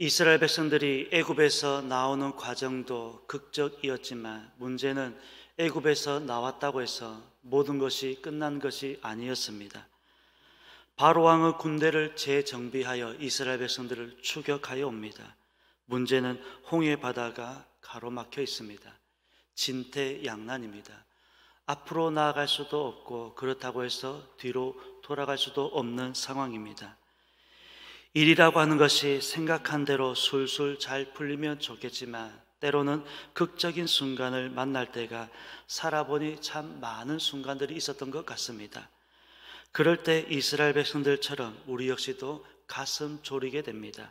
이스라엘 백성들이 애굽에서 나오는 과정도 극적이었지만 문제는 애굽에서 나왔다고 해서 모든 것이 끝난 것이 아니었습니다. 바로 왕의 군대를 재정비하여 이스라엘 백성들을 추격하여 옵니다. 문제는 홍해 바다가 가로막혀 있습니다. 진퇴양난입니다. 앞으로 나아갈 수도 없고 그렇다고 해서 뒤로 돌아갈 수도 없는 상황입니다. 일이라고 하는 것이 생각한 대로 술술 잘 풀리면 좋겠지만 때로는 극적인 순간을 만날 때가 살아보니 참 많은 순간들이 있었던 것 같습니다. 그럴 때 이스라엘 백성들처럼 우리 역시도 가슴 졸이게 됩니다.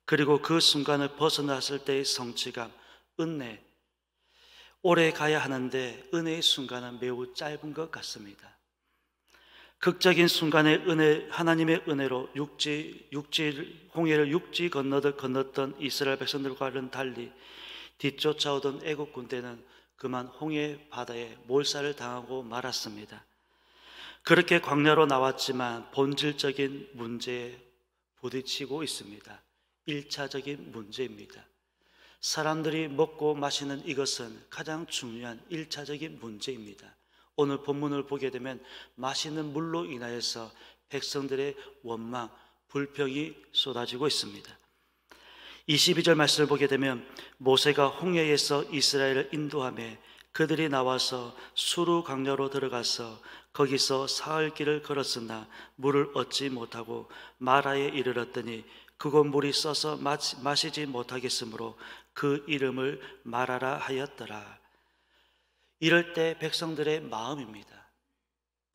그리고 그 순간을 벗어났을 때의 성취감, 은혜, 오래 가야 하는데 은혜의 순간은 매우 짧은 것 같습니다. 극적인 순간의 은혜, 하나님의 은혜로 홍해를 육지 건넜던 이스라엘 백성들과는 달리 뒤쫓아오던 애국 군대는 그만 홍해 바다에 몰살을 당하고 말았습니다. 그렇게 광야로 나왔지만 본질적인 문제에 부딪히고 있습니다. 1차적인 문제입니다. 사람들이 먹고 마시는 이것은 가장 중요한 1차적인 문제입니다. 오늘 본문을 보게 되면 마시는 물로 인하여서 백성들의 원망, 불평이 쏟아지고 있습니다. 22절 말씀을 보게 되면 모세가 홍해에서 이스라엘을 인도하며 그들이 나와서 수르 강야로 들어가서 거기서 사흘 길을 걸었으나 물을 얻지 못하고 마라에 이르렀더니 그곳 물이 써서 마시지 못하겠으므로 그 이름을 마라라 하였더라. 이럴 때 백성들의 마음입니다.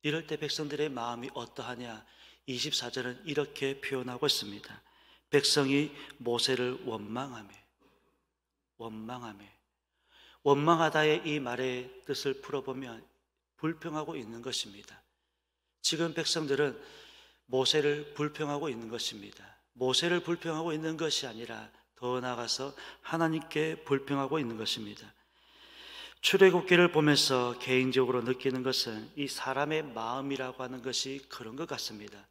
이럴 때 백성들의 마음이 어떠하냐? 24절은 이렇게 표현하고 있습니다. 백성이 모세를 원망하다의 이 말의 뜻을 풀어보면 불평하고 있는 것입니다. 지금 백성들은 모세를 불평하고 있는 것입니다. 모세를 불평하고 있는 것이 아니라 더 나아가서 하나님께 불평하고 있는 것입니다. 출애굽기를 보면서 개인적으로 느끼는 것은 이 사람의 마음이라고 하는 것이 그런 것 같습니다.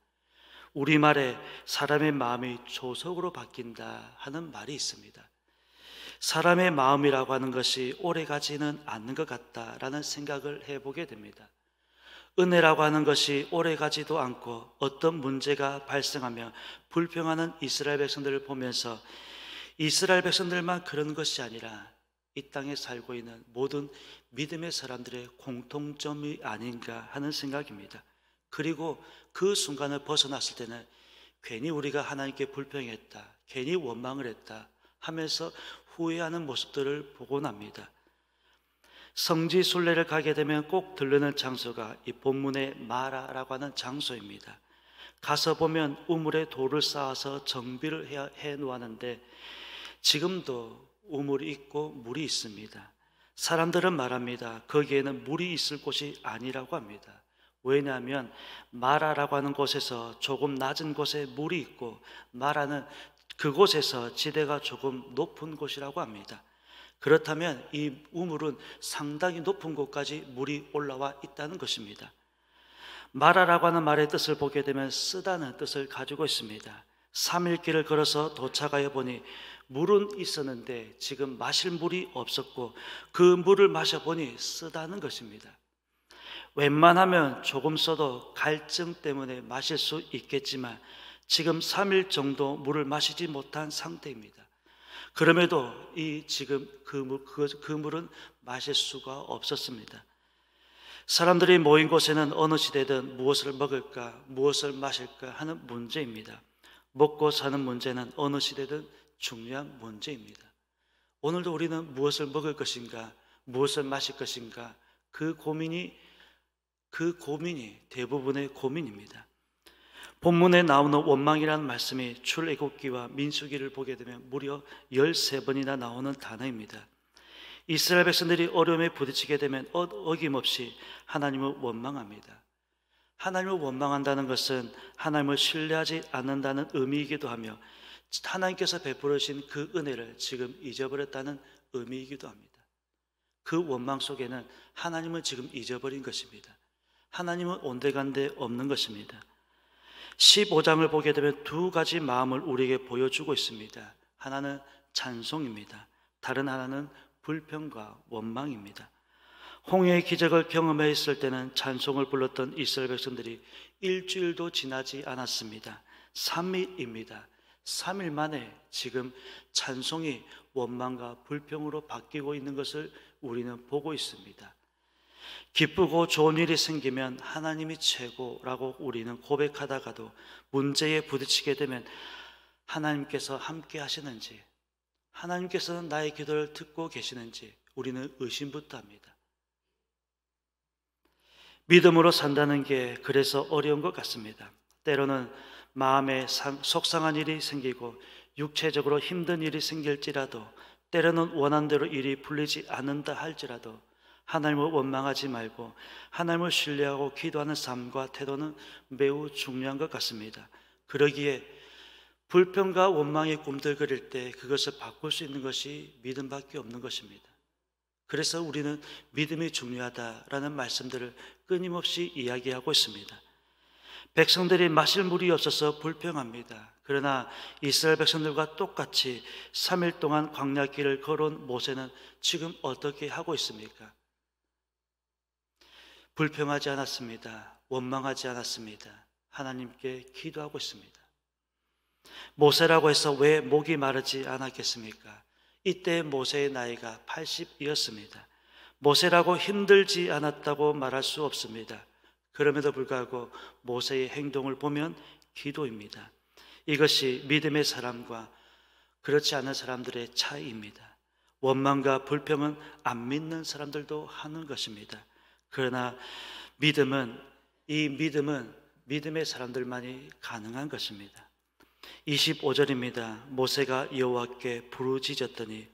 우리말에 사람의 마음이 조석으로 바뀐다 하는 말이 있습니다. 사람의 마음이라고 하는 것이 오래가지는 않는 것 같다라는 생각을 해보게 됩니다. 은혜라고 하는 것이 오래가지도 않고 어떤 문제가 발생하며 불평하는 이스라엘 백성들을 보면서 이스라엘 백성들만 그런 것이 아니라 이 땅에 살고 있는 모든 믿음의 사람들의 공통점이 아닌가 하는 생각입니다. 그리고 그 순간을 벗어났을 때는 괜히 우리가 하나님께 불평했다, 괜히 원망을 했다 하면서 후회하는 모습들을 보곤 합니다. 성지 순례를 가게 되면 꼭 들르는 장소가 이 본문의 마라라고 하는 장소입니다. 가서 보면 우물에 돌을 쌓아서 정비를 해 놓았는데 지금도 우물이 있고 물이 있습니다. 사람들은 말합니다. 거기에는 물이 있을 곳이 아니라고 합니다. 왜냐하면 마라라고 하는 곳에서 조금 낮은 곳에 물이 있고 마라는 그곳에서 지대가 조금 높은 곳이라고 합니다. 그렇다면 이 우물은 상당히 높은 곳까지 물이 올라와 있다는 것입니다. 마라라고 하는 말의 뜻을 보게 되면 쓰다는 뜻을 가지고 있습니다. 3일 길을 걸어서 도착하여 보니 물은 있었는데 지금 마실 물이 없었고 그 물을 마셔보니 쓰다는 것입니다. 웬만하면 조금 써도 갈증 때문에 마실 수 있겠지만 지금 3일 정도 물을 마시지 못한 상태입니다. 그럼에도 지금 그 물은 마실 수가 없었습니다. 사람들이 모인 곳에는 어느 시대든 무엇을 먹을까, 무엇을 마실까 하는 문제입니다. 먹고 사는 문제는 어느 시대든 중요한 문제입니다. 오늘도 우리는 무엇을 먹을 것인가, 무엇을 마실 것인가, 그 고민이 대부분의 고민입니다. 본문에 나오는 원망이라는 말씀이 출애굽기와 민수기를 보게 되면 무려 13번이나 나오는 단어입니다. 이스라엘 백성들이 어려움에 부딪히게 되면 어김없이 하나님을 원망합니다. 하나님을 원망한다는 것은 하나님을 신뢰하지 않는다는 의미이기도 하며 하나님께서 베풀으신 그 은혜를 지금 잊어버렸다는 의미이기도 합니다. 그 원망 속에는 하나님은 지금 잊어버린 것입니다. 하나님은 온데간데 없는 것입니다. 15장을 보게 되면 두 가지 마음을 우리에게 보여주고 있습니다. 하나는 찬송입니다. 다른 하나는 불평과 원망입니다. 홍해의 기적을 경험했을 때는 찬송을 불렀던 이스라엘 백성들이 일주일도 지나지 않았습니다. 3일입니다. 3일 만에 지금 찬송이 원망과 불평으로 바뀌고 있는 것을 우리는 보고 있습니다. 기쁘고 좋은 일이 생기면 하나님이 최고라고 우리는 고백하다가도 문제에 부딪히게 되면 하나님께서 함께 하시는지, 하나님께서는 나의 기도를 듣고 계시는지 우리는 의심부터 합니다. 믿음으로 산다는 게 그래서 어려운 것 같습니다. 때로는 마음에 속상한 일이 생기고 육체적으로 힘든 일이 생길지라도, 때로는 원한대로 일이 풀리지 않는다 할지라도 하나님을 원망하지 말고 하나님을 신뢰하고 기도하는 삶과 태도는 매우 중요한 것 같습니다. 그러기에 불평과 원망이 꿈틀거릴 때 그것을 바꿀 수 있는 것이 믿음밖에 없는 것입니다. 그래서 우리는 믿음이 중요하다라는 말씀들을 끊임없이 이야기하고 있습니다. 백성들이 마실 물이 없어서 불평합니다. 그러나 이스라엘 백성들과 똑같이 3일 동안 광야길을 걸어온 모세는 지금 어떻게 하고 있습니까? 불평하지 않았습니다. 원망하지 않았습니다. 하나님께 기도하고 있습니다. 모세라고 해서 왜 목이 마르지 않았겠습니까? 이때 모세의 나이가 80이었습니다. 모세라고 힘들지 않았다고 말할 수 없습니다. 그럼에도 불구하고 모세의 행동을 보면 기도입니다. 이것이 믿음의 사람과 그렇지 않은 사람들의 차이입니다. 원망과 불평은 안 믿는 사람들도 하는 것입니다. 그러나 믿음은 믿음의 사람들만이 가능한 것입니다. 25절입니다. 모세가 여호와께 부르짖었더니,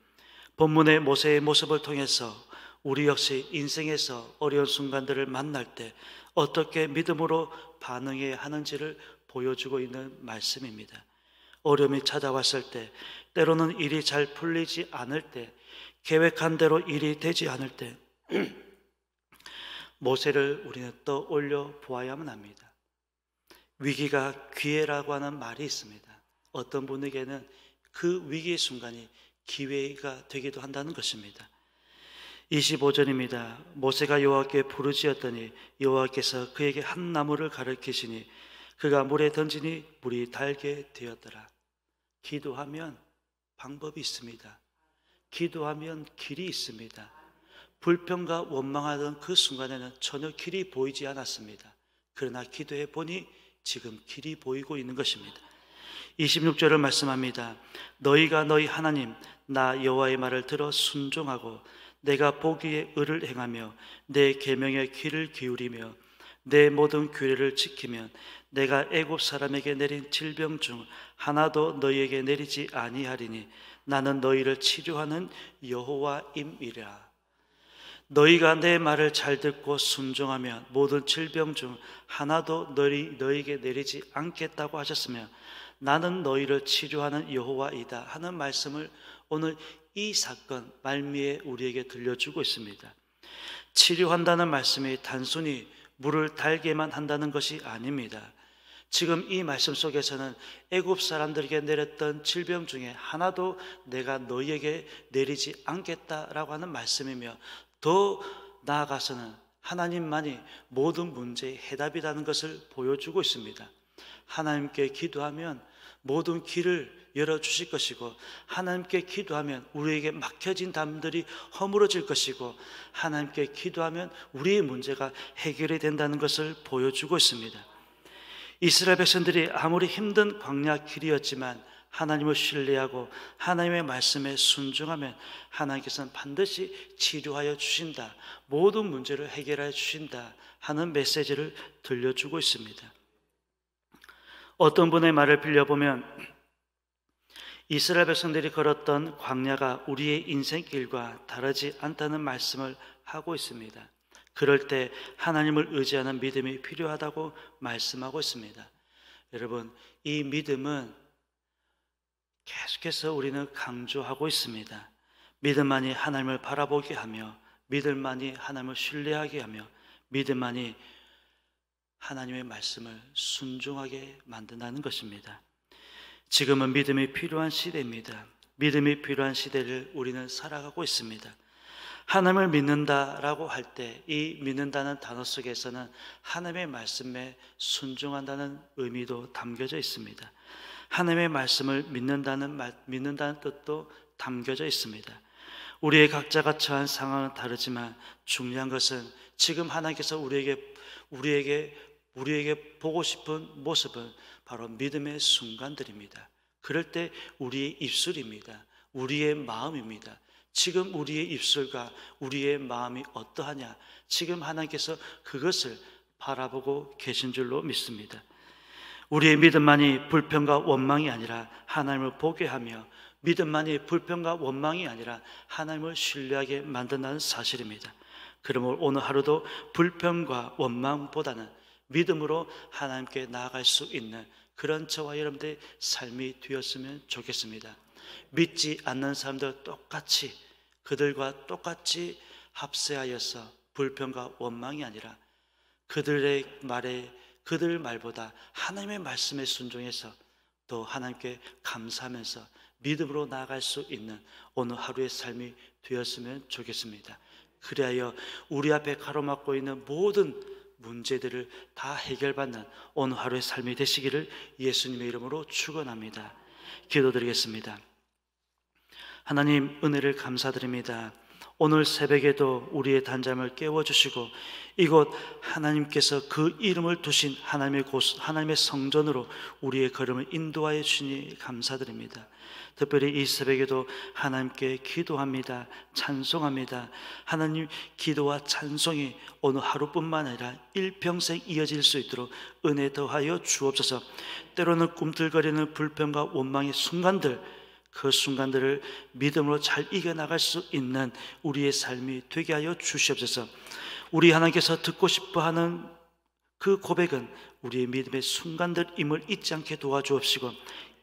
본문의 모세의 모습을 통해서 우리 역시 인생에서 어려운 순간들을 만날 때 어떻게 믿음으로 반응해야 하는지를 보여주고 있는 말씀입니다. 어려움이 찾아왔을 때, 때로는 일이 잘 풀리지 않을 때, 계획한 대로 일이 되지 않을 때 모세를 우리는 떠올려 보아야만 합니다. 위기가 기회라고 하는 말이 있습니다. 어떤 분에게는 그 위기의 순간이 기회가 되기도 한다는 것입니다. 25절입니다. 모세가 여호와께 부르짖었더니 여호와께서 그에게 한 나무를 가르치시니 그가 물에 던지니 물이 달게 되었더라. 기도하면 방법이 있습니다. 기도하면 길이 있습니다. 불평과 원망하던 그 순간에는 전혀 길이 보이지 않았습니다. 그러나 기도해 보니 지금 길이 보이고 있는 것입니다. 26절을 말씀합니다. 너희가 너희 하나님 나 여호와의 말을 들어 순종하고 내가 보기에 의를 행하며 내 계명에 귀를 기울이며 내 모든 규례를 지키면 내가 애굽 사람에게 내린 질병 중 하나도 너희에게 내리지 아니하리니 나는 너희를 치료하는 여호와임이라. 너희가 내 말을 잘 듣고 순종하면 모든 질병 중 하나도 너희에게 내리지 않겠다고 하셨으며 나는 너희를 치료하는 여호와이다 하는 말씀을 오늘 이 사건 말미에 우리에게 들려주고 있습니다. 치료한다는 말씀이 단순히 물을 달게만 한다는 것이 아닙니다. 지금 이 말씀 속에서는 애굽 사람들에게 내렸던 질병 중에 하나도 내가 너희에게 내리지 않겠다라고 하는 말씀이며, 더 나아가서는 하나님만이 모든 문제의 해답이라는 것을 보여주고 있습니다. 하나님께 기도하면 모든 길을 열어주실 것이고, 하나님께 기도하면 우리에게 막혀진 담들이 허물어질 것이고, 하나님께 기도하면 우리의 문제가 해결이 된다는 것을 보여주고 있습니다. 이스라엘 백성들이 아무리 힘든 광야 길이었지만 하나님을 신뢰하고 하나님의 말씀에 순종하면 하나님께서는 반드시 치료하여 주신다, 모든 문제를 해결하여 주신다 하는 메시지를 들려주고 있습니다. 어떤 분의 말을 빌려보면 이스라엘 백성들이 걸었던 광야가 우리의 인생길과 다르지 않다는 말씀을 하고 있습니다. 그럴 때 하나님을 의지하는 믿음이 필요하다고 말씀하고 있습니다. 여러분, 이 믿음은 계속해서 우리는 강조하고 있습니다. 믿음만이 하나님을 바라보게 하며 믿음만이 하나님을 신뢰하게 하며 믿음만이 하나님의 말씀을 순종하게 만든다는 것입니다. 지금은 믿음이 필요한 시대입니다. 믿음이 필요한 시대를 우리는 살아가고 있습니다. 하나님을 믿는다라고 할 때 이 믿는다는 단어 속에서는 하나님의 말씀에 순종한다는 의미도 담겨져 있습니다. 하나님의 말씀을 믿는다는 뜻도 담겨져 있습니다. 우리의 각자가 처한 상황은 다르지만 중요한 것은 지금 하나님께서 우리에게 보고 싶은 모습은 바로 믿음의 순간들입니다. 그럴 때 우리의 입술입니다. 우리의 마음입니다. 지금 우리의 입술과 우리의 마음이 어떠하냐? 지금 하나님께서 그것을 바라보고 계신 줄로 믿습니다. 우리의 믿음만이 불평과 원망이 아니라 하나님을 보게 하며 믿음만이 불평과 원망이 아니라 하나님을 신뢰하게 만든다는 사실입니다. 그러므로 오늘 하루도 불평과 원망보다는 믿음으로 하나님께 나아갈 수 있는 그런 저와 여러분들의 삶이 되었으면 좋겠습니다. 믿지 않는 사람들 그들과 똑같이 합세하여서 불평과 원망이 아니라 그들 말보다 하나님의 말씀에 순종해서 또 하나님께 감사하면서 믿음으로 나아갈 수 있는 오늘 하루의 삶이 되었으면 좋겠습니다. 그리하여 우리 앞에 가로막고 있는 모든 문제들을 다 해결받는 오늘 하루의 삶이 되시기를 예수님의 이름으로 축원합니다. 기도드리겠습니다. 하나님, 은혜를 감사드립니다. 오늘 새벽에도 우리의 단잠을 깨워주시고 이곳 하나님께서 그 이름을 두신 하나님의 성전으로 우리의 걸음을 인도하여 주시니 감사드립니다. 특별히 이 새벽에도 하나님께 기도합니다. 찬송합니다. 하나님, 기도와 찬송이 오늘 하루뿐만 아니라 일평생 이어질 수 있도록 은혜 더하여 주옵소서. 때로는 꿈틀거리는 불평과 원망의 순간들, 그 순간들을 믿음으로 잘 이겨나갈 수 있는 우리의 삶이 되게 하여 주시옵소서. 우리 하나님께서 듣고 싶어하는 그 고백은 우리의 믿음의 순간들임을 잊지 않게 도와주옵시고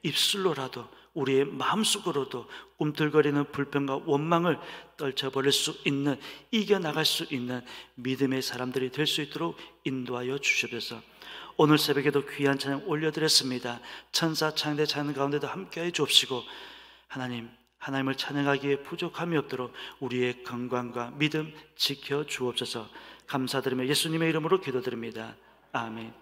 입술로라도 우리의 마음속으로도 꿈틀거리는 불평과 원망을 떨쳐버릴 수 있는, 이겨나갈 수 있는 믿음의 사람들이 될 수 있도록 인도하여 주시옵소서. 오늘 새벽에도 귀한 찬양 올려드렸습니다. 천사 찬양대 찬양 가운데도 함께하여 주옵시고 하나님을 찬양하기에 부족함이 없도록 우리의 건강과 믿음 지켜 주옵소서. 감사드리며 예수님의 이름으로 기도드립니다. 아멘.